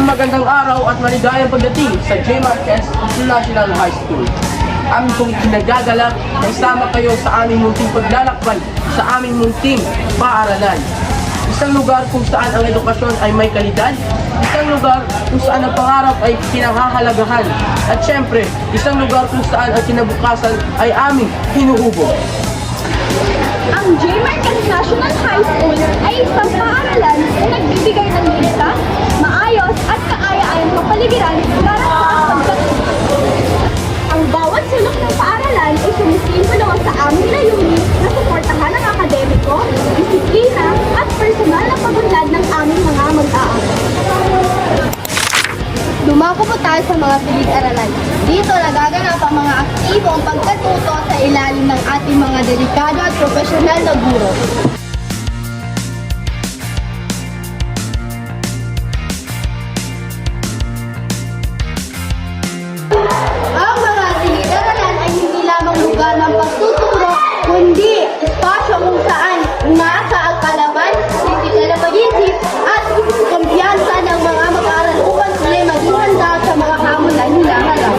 Magandang araw at maligayang pagdating sa J. Marquez International High School. Amin pong kinagagalak na isama kayo sa aming munting paglalakbay sa aming munting paaralan. Isang lugar kung saan ang edukasyon ay may kalidad, isang lugar kung saan ang pangarap ay pinahahalagahan, at syempre, isang lugar kung saan ang kinabukasan ay aming hinuhubog. Ang J. Marquez National High School ay isang paaralan na nagbibigay ng ligtas, maayos at kaaya-ayang kapaligiran para sa pagkatuto. Ang bawat sulok ng paaralan ay sumisimbolo sa aming layunin na suportahan ang akademiko, disiplina at personal na pagunlad ng aming mga mag-aaral. Dumako po tayo sa mga pilig-aralan. Dito nagaganap ang mga aktibong pagkatuto sa ilalim ng ating mga delikado at profesional na guro. Ang mga pilig-aralan ay hindi lamang lugar ng pagtuturo, kundi espasyo kung saan nasa ang kalaban, kritikal na pag-isip at kumpiyansa ng mga mag-aaral upang sila'y maging handa sa mga hamon na hinaharap.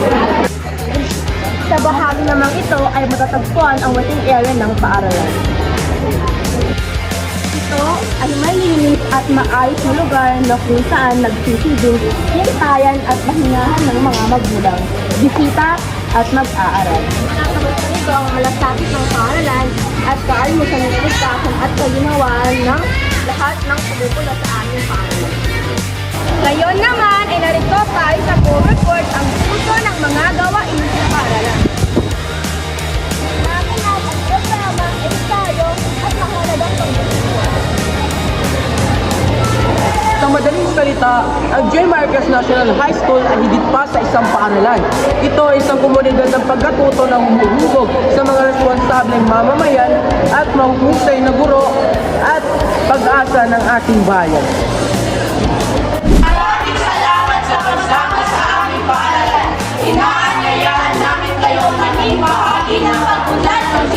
Sa bahagi namang ito ay matatagpuan ang waiting area ng paaralan. Ito ay may linis at maayos na lugar na kung saan nagsisilbing hintayan at mahingahan ng mga magulang, bisita at mag-aaral. Ito ang malasakit ng paaralan at kaalimusan ng edukasyon at kaginawan ng lahat ng pumupula sa aming paaralan. Ngayon naman ay narito tayo sa co-report ang puso ng mga gawain sa paaralan. Nakinat ang programa, ensayo at mahalagang pagbubuhat. Sa madaling salita, ang J. Marquez National High School ay higit pa sa isang paaralan. Ito ay isang komunidad ng pagkatuto na humuhubog sa mga responsableng mamamayan at mahusay na guro at pag-asa ng ating bayan. Maraming salamat sa pagsama sa aming paaralan. Inaanyayahan namin kayo maging bahagi ng pag-unlad ng J.